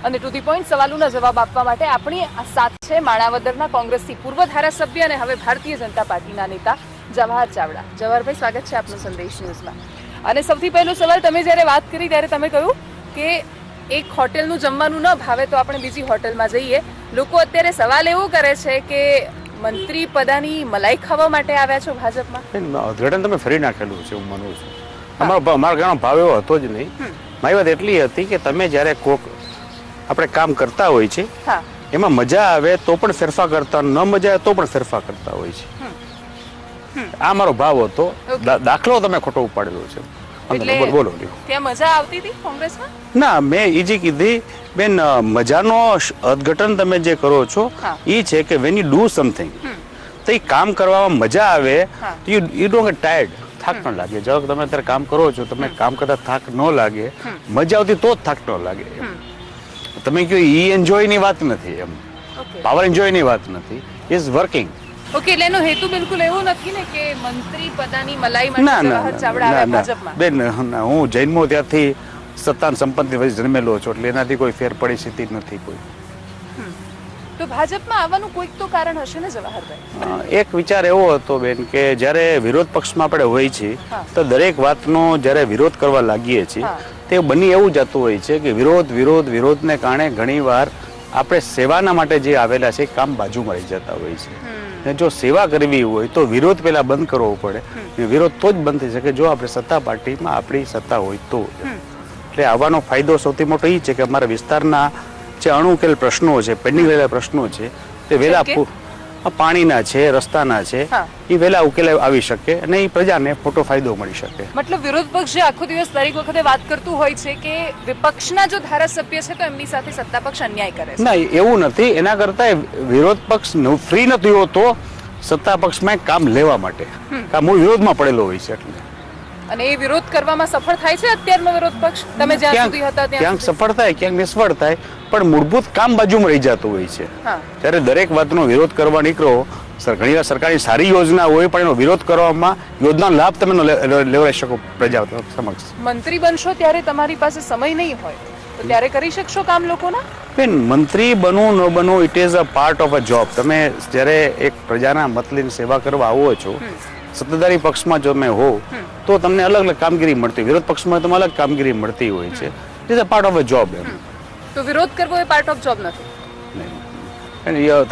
અને to the point સવાલોના જવાબ આપવા માટે આપણી સાથે માણાવદરના કોંગ્રેસથી પૂર્વ ધારાસભ્ય અને હવે ભારતીય જનતા પાર્ટીના નેતા જવાહર ચાવડા. જવાહરભાઈ, સ્વાગત છે આપનું સંદેશ ન્યૂઝમાં. અને સૌથી પહેલો સવાલ, તમે જ્યારે વાત કરી ત્યારે તમે કહ્યું કે એક હોટેલનું જમવાનું ન ભાવે તો આપણે બીજી હોટલમાં જઈએ. લોકો અત્યારે સવાલ એવો કરે છે કે મંત્રી પદાની મલાઈ ખાવા માટે આવ્યા છો ભાજપમાં? અર્થઘટન તમે ફરી નાખેલું છે, હું માનું છું. અમારો ઘણો ભાવ એવો હતો જ નહીં. મારી વાત એટલી હતી કે તમે જ્યારે કોક આપણે કામ કરતા હોય છે એમાં મજા આવે તો પણ ફેરફાર કરતા, ન મજા આવે તો પણ ફેરફાર કરતા હોય છે. આ મારો ભાવ હતો. દાખલો તમે ખોટો ઉપાડેલો છે. બોલો. ત્યાં મજા આવતી હતી કોંગ્રેસમાં? ના, મેં એ જે કીધી બેન, મજાનો અર્થઘટન તમે જે કરો છો એ છે કે વેન યુ ડુ સમથિંગ તો એ કામ કરવામાં મજા આવે, યુ ડોન્ટ ગેટ ટાયર્ડ, થાક ન લાગે. જો તમે અત્યારે કામ કરો છો, તમને કામ કરતા થાક ન લાગે, મજા આવતી તો જ થાક ન લાગે. તમે કહો ઈ એન્જોય ની વાત નથી, એમ પાવર એન્જોય ની વાત નથી, ઇઝ વર્કિંગ. ઓકે, એટલે એનો હેતુ બિલકુલ એવો નથી ને કે મંત્રી પદાની મલાઈ માટે જવાહર ચાવડા આવ્યા ભાજપમાં? બેન, હું જન્મો ત્યારથી સત્તા અને સંપત્તિ વચ્ચે જન્મેલો છું, એટલે એનાથી કોઈ ફેર પડી સ્થિતિ નથી કોઈ. તો ભાજપમાં આવવાનું કોઈક તો કારણ હશે ને જવાહરભાઈ? એક વિચાર એવો હતો બેન કે જ્યારે વિરોધ પક્ષમાં આપણે હોય છીએ તો દરેક વાતનો જ્યારે વિરોધ કરવા લાગીએ છીએ તે બની એવું જતું હોય છે કે વિરોધને કારણે ઘણીવાર આપણે સેવાના માટે જે આવેલા છે કામ બાજુમાં રહી જતા હોય છે. જો સેવા કરવી હોય તો વિરોધ પહેલા બંધ કરવો પડે. વિરોધ તો જ બંધ થઈ શકે જો આપણે સત્તા પાર્ટીમાં આપણી સત્તા હોય તો. એટલે આવવાનો ફાયદો સૌથી મોટો એ છે કે અમારા વિસ્તારના જે અણુકેલ પ્રશ્નો છે, પેન્ડિંગ રહેલા પ્રશ્નો છે, તે વહેલા પાણીના છે, રસ્તાના છે, એ વહેલા ઉકેલ આવી શકે અને એ પ્રજાને મોટો ફાયદો મળી શકે. મતલબ વિરોધ પક્ષ જે આખો દિવસ દરેક વખતે વાત કરતું હોય છે કે વિપક્ષના જો ધારાસભ્ય છે તો એમની સાથે સત્તા પક્ષ અન્યાય કરે છે. ના, એવું નથી. એના કરતા વિરોધ પક્ષ ફ્રી નથી હોતો સત્તા પક્ષમાં કામ લેવા માટે, મૂળ વિરોધમાં પડેલો હોય છે. એટલે અને એ વિરોધ કરવામાં સફળ થાય છે અત્યારનો વિરોધ પક્ષ? તમે જ્યાં સુધી હતા ક્યાંક સફળ થાય, ક્યાંક નિષ્ફળ થાય, પણ મૂળભૂત કામ બાજુમાં રહી જતું હોય છે. ત્યારે દરેક વાતનો વિરોધ કરવા નીકળો, ઘણીવાર સરકારની સારી યોજના હોય પણ એનો વિરોધ કરવામાં યોજનાનો લાભ તમે લેવડાવી શકો પ્રજા સમક્ષ. મંત્રી બનશો ત્યારે તમારી પાસે સમય નહીં હોય તો ત્યારે કરી શકશો કામ લોકોના? બેન, મંત્રી બનવું ન બનવું it is a part of a job. તમે જ્યારે એક પ્રજાના મત લઈને સેવા કરવા આવો છો, સત્તાધારી પક્ષમાં જો તમે હો તો તમને અલગ અલગ કામગીરી મળતી હોય, વિરોધ પક્ષમાં તમને અલગ કામગીરી મળતી હોય છે. It is a part of a job. તો વિરોધ કરવો એ પાર્ટ ઓફ જોબ નથી?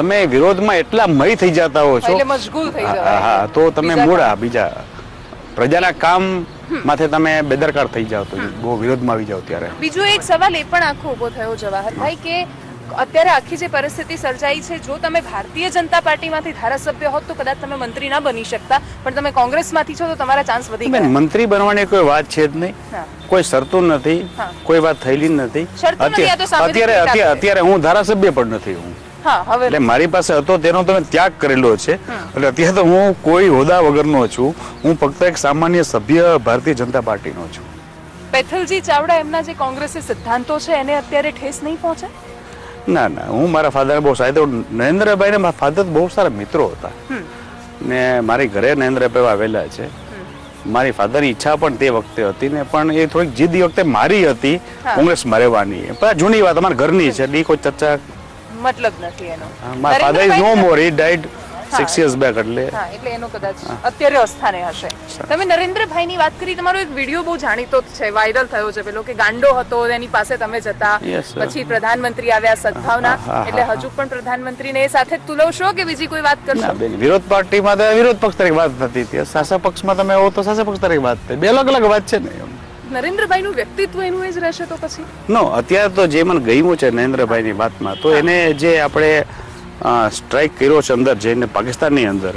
તમે વિરોધમાં એટલા મય થઈ જતા હો છો, એટલે મશગુલ થઈ જવાય. હા, તો તમે મૂળા બીજા પ્રજાના કામ માથે તમે બેદરકાર થઈ જાવ તો બહુ વિરોધમાં આવી જાવ ત્યારે. બીજો એક સવાલ એ પણ આખો ઉભો થયો જવાહરભાઈ કે અત્યારે આખી જે પરિસ્થિતિ સર્જાઈ છે, જો તમે ભારતીય જનતા પાર્ટીમાંથી ધારાસભ્ય હોત તો કદાચ તમે મંત્રી ના બની શકતા, પણ તમે કોંગ્રેસમાંથી છો તો તમારા ચાન્સ વધી ગયા. મંત્રી બનવાની કોઈ વાત છે જ નહીં, કોઈ શરતો નથી, કોઈ વાત થયેલી નથી. અત્યારે હું ધારાસભ્ય પણ નથી. હું એટલે મારી પાસે હતો તેનો તમે ત્યાગ કરેલો છે. એટલે અત્યારે તો હું કોઈ હોદ્દા વગરનો છું. હું ફક્ત એક સામાન્ય સભ્ય ભારતીય જનતા પાર્ટીનો છું. પેથલજી ચાવડા એમના જે કોંગ્રેસી સિદ્ધાંતો છે એને અત્યારે ઠેસ નહીં પહોંચે? ના, હું મારા ફાધર બહુ સારા, નરેન્દ્રભાઈ ને મારા ફાધર બહુ સારા મિત્રો હતા ને મારી ઘરે નરેન્દ્રભાઈ આવેલા છે. મારી ફાધરની ઈચ્છા પણ તે વખતે હતી ને પણ એ થોડીક જીદ એ વખતે મારી હતી કોંગ્રેસમાં રહેવાની. પણ જૂની વાત અમારા ઘરની છે, એ કોઈ ચર્ચા મતલબ નથી એનો. મારા father is no more, he died 6 years back. એટલે એનો કદાચ અત્યારે અસ્થાને હશે. તમે નરેન્દ્રભાઈ ની વાત કરી, તમારો એક વિડીયો બહુ જાણીતો છે, વાયરલ થયો છે, પેલો કે ગાંડો હતો એની પાસે તમે જતા, પછી પ્રધાનમંત્રી આવ્યા સદભાવના, એટલે હજુ પણ પ્રધાનમંત્રીને એ સાથે તુલવશો કે બીજી કોઈ વાત કરશો? વિરોધ પાર્ટીમાં તો વિરોધ પક્ષ તરીકે વાત થતી હતી, શાસક પક્ષમાં તમે હો તો શાસક પક્ષ તરીકે વાત થઈ. બે અલગ અલગ વાત છે ને. નરેન્દ્રભાઈ નું વ્યક્તિત્વ એનું જ રહેશે તો પછી? નો, અત્યારે તો જે મને ગમ્યું છે નરેન્દ્રભાઈ ની વાતમાં, તો એને જે આપણે સ્ટ્રાઇક કર્યો છે અંદર જઈને પાકિસ્તાનની અંદર,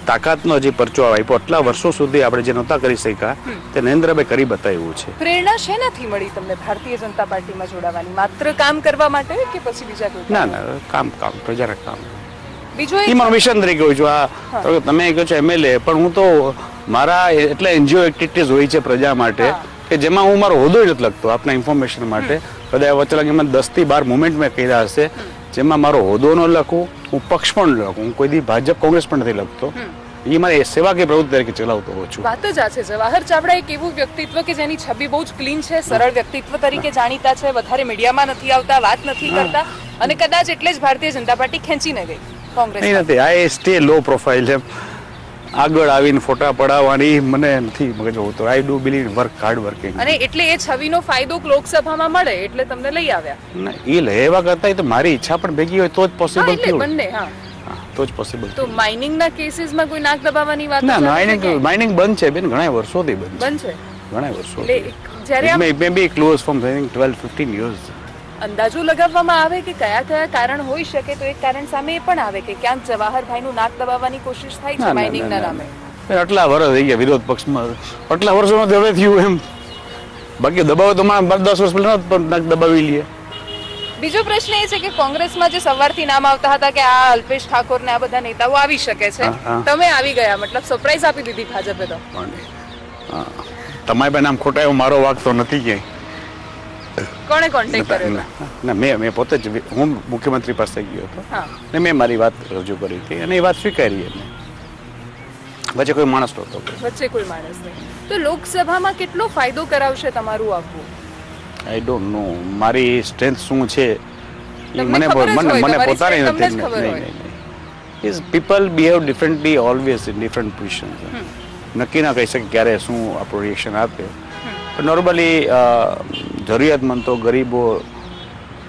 તાકાતનો જે પરચો આપ્યો, આટલા વર્ષો સુધી આપણે જે નહોતા કરી શક્યા તે નરેન્દ્રભાઈ કરી બતાવ્યું છે. પ્રેરણા શેનાથી મળી તમને ભારતીય જનતા પાર્ટીમાં જોડાવાની? માત્ર કામ કરવા માટે કે પછી બીજા કોઈ? ના, કામ પ્રજાના કામ. બીજું એક મિશન તરીકે હોય છું. આ તમે કહો છો એમએલએ, પણ હું તો મારા એટલા એનજીઓ એક્ટિવિટીઝ હોય છે પ્રજા માટે કે જેમાં હું મારો હોદ્દો નથી લખતો. આપના ઇન્ફોર્મેશન માટે બધા વચ્ચે 10 થી 12 મુવમેન્ટ મેં કર્યા હશે, જેમાં મારો હોદ્દો ન લખું, હું પક્ષ પણ લખું. હું કોઈ દી ભાજપ કોંગ્રેસ પણ નથી લખતો. એ મારે સેવાકીય પ્રવૃત્તિ તરીકે ચલાવતો હોઉં છું. વાત જ આ છે. જવાહર ચાવડા એક એવું વ્યક્તિત્વ કે જેની છબી બહુ જ ક્લીન છે, સરળ વ્યક્તિત્વ તરીકે જાણીતા છે, વધારે મીડિયામાં નથી આવતા, વાત નથી કરતા, અને કદાચ એટલે જ ભારતીય જનતા પાર્ટી ખેંચીને ગઈ કોંગ્રેસ. નહીં નથી, આઈ સ્ટે લો પ્રોફાઇલ. એમ આગળ આવીને ફોટા પડાવવાની મને નથી મગજ હોતો. I do believe work hard working. અને એટલે એ છબીનો ફાયદો લોકસભામાં મળે એટલે તમને લઈ આવ્યા. એ લેવા કરતા તો મારી ઈચ્છા પણ ભેગી હોય તો જ પોસિબલ એટલે થયું. બંને. હા, તો જ પોસિબલ. તો માઇનિંગના કેસીસમાં કોઈ નાક દબાવવાની વાત ના, માઇનિંગ બંધ છે બેન, ઘણા વર્ષોથી બંધ છે. બંધ છે. ઘણા વર્ષો. એટલે જ્યારે આમ મે બી ક્લોઝ ફ્રોમ 12-15 years. અંદાજો લગાવવામાં આવે કે કયા કયા કારણ હોઈ શકે, તો એક કારણ સામે એ પણ આવે કે ક્યાંક જવાહરભાઈનું નાક દબાવવાની કોશિશ થાય છે માઇનિંગના નામે. આટલા વર્ષ થઈ ગયા વિરોધ પક્ષમાં, આટલા વર્ષોમાં હવે થયું એમ. બાકી દબાવ તો માં 10 વર્ષ પહેલા પણ નાક દબાવી લઈએ. બીજો પ્રશ્ન એ છે કે કોંગ્રેસમાં જે સવારથી નામ આવતા હતા કે આ અલ્પેશ ઠાકોર ને આ બધા નેતાઓ આવી શકે છે, તમે આવી ગયા, મતલબ સરપ્રાઈઝ આપી દીધી ભાજપે. તો તમારે નામ ખોટા એવો મારો વાક તો નથી ક્યાંય. કોણે કોન્ટેક્ટ કર્યો? ના, મેં પોતે જ હું મુખ્યમંત્રી પાસે ગયો હતો ને મેં મારી વાત રજૂ કરી હતી અને એ વાત સ્વીકારી. એમને વચ્ચે કોઈ માણસ નહોતો. વચ્ચે કોઈ માણસ નહીં. તો લોકસભામાં કેટલો ફાયદો કરાવશે તમારું આવવું? I don't know. મારી સ્ટ્રેન્થ શું છે એ મને પોતાની નથી. Is people behave differently always in different position. નક્કી ના કહી શકે ક્યારે શું આપણું રિએક્શન આપે. નોર્મલી જરૂરિયાતમંદ તો ગરીબો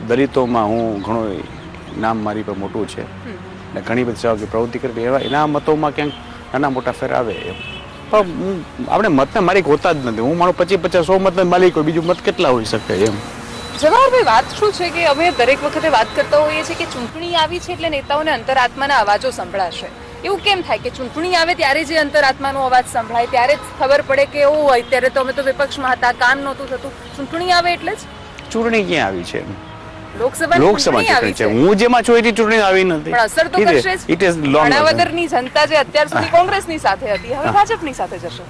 દલિતોમાં હું ઘણું નામ મારી પર મોટું છે ને ઘણી બધી સેવાકીય પ્રવૃત્તિ કરી એવા એના મતોમાં ક્યાંક નાના મોટા ફેર આવે એમ. પણ આપણે મતને માલિક હોતા જ નથી. હું મારો 25-50-100 મતના માલિક હોય, બીજું મત કેટલા હોઈ શકે એમ. જવાહરભાઈ, વાત શું છે કે અમે દરેક વખતે વાત કરતા હોઈએ છીએ કે ચૂંટણી આવી છે એટલે નેતાઓને અંતરાત્માના અવાજો સંભળાશે. એવું કેમ થાય કે ચૂંટણી આવે ત્યારે જે અંતરાત્માનો અવાજ સંભળાય ત્યારે જ ખબર પડે કે ઓ અત્યારે તો અમે તો વિપક્ષમાં હતા, કામ નહોતું થતું, ચૂંટણી આવે એટલે જ? ચૂંટણી ક્યાં આવી છે? લોકસભા ચૂંટણી છે. હું જેમાં છું એની ચૂંટણી આવી નથી. પણ અસર તો કરશે જ. It is long. માણાવદરની જનતા જે અત્યાર સુધી કોંગ્રેસની સાથે હતી હવે ભાજપની સાથે જશે.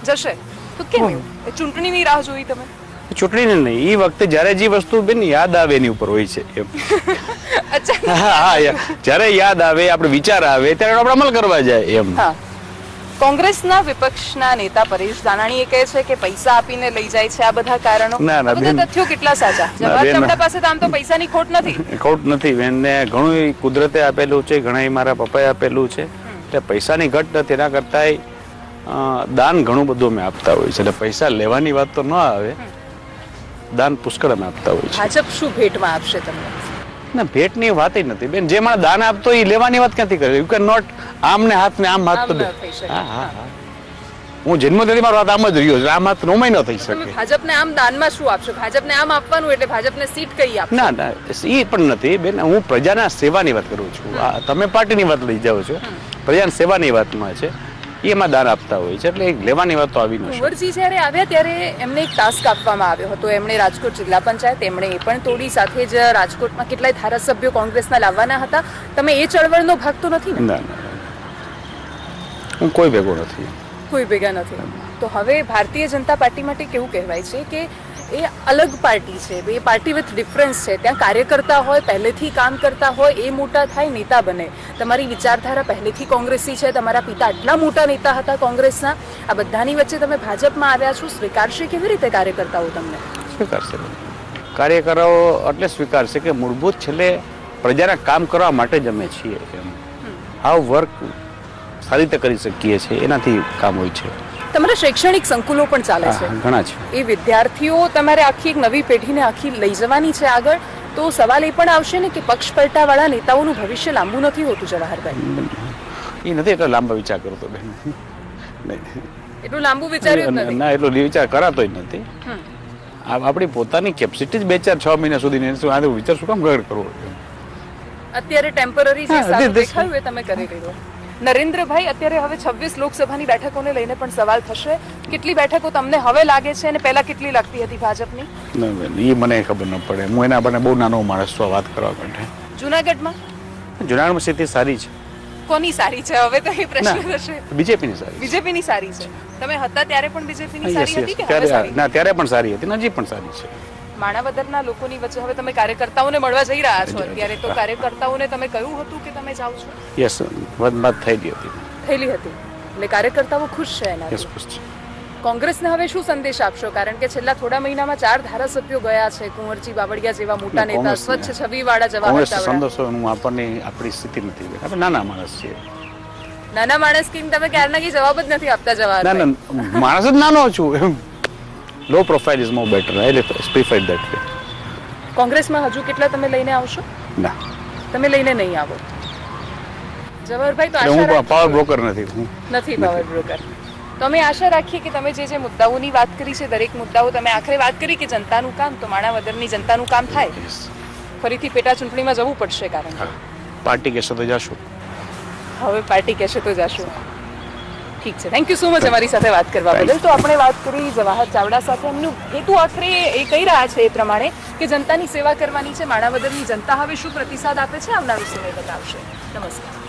જશે તો કેમ એવું? ચૂંટણીની રાહ જોઈ તમે? ચૂંટણીને નહીં, એ વખતે જ્યારે જે વસ્તુ બેન યાદ આવે એની ઉપર હોય છે એમ. જ્યારે યાદ આવે, આપણે વિચાર આવે ત્યારે આપણે અમલ કરવા જાય એમ. કોંગ્રેસના વિપક્ષના નેતા પરેશ ધાનાણીએ કહે છે કે પૈસા આપીને લઈ જાય છે આ બધા કારણો. બધા તથ્યો કેટલા સાચા? જવાહર ચાવડા પાસે તો આમ તો પૈસાની ખોટ નથી. ખોટ નથી બેન, ને ઘણું કુદરતે આપેલું છે, ઘણા મારા પપ્પાએ આપેલું છે. એટલે પૈસાની ઘટ નથી. એના કરતાંય દાન ઘણું બધું અમે આપતા હોય છે. એટલે પૈસા લેવાની વાત તો ન આવે, દાન પુષ્કળ અમે આપતા હોય છે. ભાજપ શું ભેટમાં આપશે તમને? ના, ભેટની વાત નથી બેન. જે માણસ દાન આપતો એ લેવાની વાત ક્યાંથી કરે? યુ કેન નોટ આમ ને હાથ ને આમ હાથ તો. હું જન્મથી મારો હાથ આમ જ રહ્યો છે, આમ હાથ નોમાય ન થઈ શકે. ભાજપને આમ દાનમાં શું આપશો? ભાજપને આમ આપવાનું એટલે ભાજપને સીટ કઈ આપશો? ના, એ પણ નથી બેન. હું પ્રજાના સેવાની વાત કરું છું. તમે પાર્ટીની વાત લઈ જાઓ છો, પ્રજાની સેવાની વાતમાં છે, એમાં દાન આપતા હોય છે. એટલે લેવાની વાત તો આવી નથી. કુંવરજી જ્યારે આવ્યા ત્યારે એમને એક ટાસ્ક આપવામાં આવ્યો હતો. એમણે રાજકોટ જિલ્લા પંચાયત એમણે એ પણ તોડી, સાથે જ રાજકોટમાં કેટલાય ધારાસભ્યો કોંગ્રેસના લાવવાના હતા. તમે એ ચળવળનો ભાગ તો નથી ને? ના, હું કોઈ ભેગો નથી. કોઈ ભેગા નથી. તો હવે ભારતીય જનતા પાર્ટી માટે કેવું કહેવાય છે કે એ અલગ પાર્ટી છે, એ પાર્ટી વિથ ડિફરન્સ છે. ત્યાં કાર્યકર્તા હોય, પહેલેથી કામ કરતા હોય, એ મોટા થાય, નેતા બને. તમારી વિચારધારા પહેલેથી કોંગ્રેસી છે, તમારા પિતા આટલા મોટા નેતા હતા કોંગ્રેસના. આ બધાની વચ્ચે તમે ભાજપમાં આવ્યા છો, સ્વીકારશે કેવી રીતે કાર્યકર્તાઓ તમને? સ્વીકારશે. કાર્યકરો એટલે સ્વીકારશે કે મૂળભૂત છેલ્લે પ્રજાના કામ કરવા માટે જ અમે છીએ એમ. હાવ વર્ક સારી રીતે કરી શકીએ છીએ એનાથી કામ હોય છે. તમારા શૈક્ષણિક સંકુલો પણ ચાલે છે, ઘણા છે. એ વિદ્યાર્થીઓ તમારે આખી એક નવી પેઢીને આખી લઈ જવાની છે આગળ. તો સવાલ એ પણ આવશે ને કે પક્ષ પલટાવાળા નેતાઓનું ભવિષ્ય લાંબુ નથી હોતું. જવાહરભાઈ, એ નથી એટલો લાંબો વિચાર કરતો બેન. એટલું લાંબુ વિચાર્યું જ નથી. ના, એટલો વિચાર કરાતો જ નથી. આપણી પોતાની કેપેસિટી જ 2-4-6 મહિના સુધી વિચાર શું કામ કરવો? અત્યારે ટેમ્પરરી જે દેખાયું એ તમે કરી લીધો. નરેન્દ્રભાઈ, અત્યારે હવે 26 લોકસભાની બેઠકોને લઈને પણ સવાલ થશે. કેટલી બેઠકો તમને હવે લાગે છે અને પહેલા કેટલી લાગતી હતી ભાજપની? એ મને ખબર ન પડે. હું એના બને બહુ નાનો માણસ છું વાત કરવા માટે. જુનાગઢમાં સ્થિતિ સારી છે. કોની સારી છે હવે તો એ પ્રશ્ન થશે? બીજેપીની સારી. બીજેપીની સારી છે. તમે હતા ત્યારે પણ બીજેપીની સારી હતી કે હવે સારી? ના, ત્યારે પણ સારી હતી, હજી પણ સારી છે. માણાવદરના લોકોની વચ્ચે હવે તમે કાર્યકર્તાઓને મળવા જઈ રહ્યા છો અત્યારે, તો કાર્યકર્તાઓને તમે કહ્યું હતું કે તમે જાઓ છો? યસ, વાત થઈ ગઈ હતી. થયેલી હતી એટલે કાર્યકર્તાઓ ખુશ છે એનાથી. યસ ખુશ છે. કોંગ્રેસને હવે શું સંદેશ આપશો? કારણ કે છેલ્લા થોડા મહિનામાં 4 ધારાસભ્યો ગયા છે, કુંવરજી બાવળિયા જેવા મોટા નેતા, કોંગ્રેસને- સ્વચ્છ છબીવાળા જવાહર કોંગ્રેસ ચાવડા. સંદેશો હું આપણી સ્થિતિ નથી. આપણે નાના માણસ છીએ. નાના માણસ કે તમે ક્યારના કઈ જવાબ જ નથી આપતા જવાહર. ના ના માણસ જ નાનો છું. Low profile is more better. I prefer that way. કોંગ્રેસમાં હજુ કેટલા તમે લઈને આવશો? ના તમે લઈને નહીં આવો. જવાહરભાઈ તો એટલે આશા હું પાવર બ્રોકર નથી. હું નથી પાવર બ્રોકર. તો અમે આશા રાખીએ કે તમે જે મુદ્દાઓની વાત કરી છે, દરેક મુદ્દાઓ તમે આખરે વાત કરી કે જનતાનું કામ, તો માણાવદરની જનતાનું કામ થાય. ફરીથી પેટા ચૂંટણીમાં જવું પડશે કારણ કે પાર્ટી કહેશે તો જાશું. હવે પાર્ટી કહેશે તો જાશું. ઠીક છે, થેન્ક યુ સો મચ અમારી સાથે વાત કરવા બદલ. તો આપણે વાત કરી જવાહર ચાવડા સાથે. એમનું હેતુ આખરે એ કહી રહ્યા છે એ પ્રમાણે કે જનતાની સેવા કરવાની છે. માણાવદરની જનતા હવે શું પ્રતિસાદ આપે છે આવનારો સમય બતાવશે. નમસ્કાર.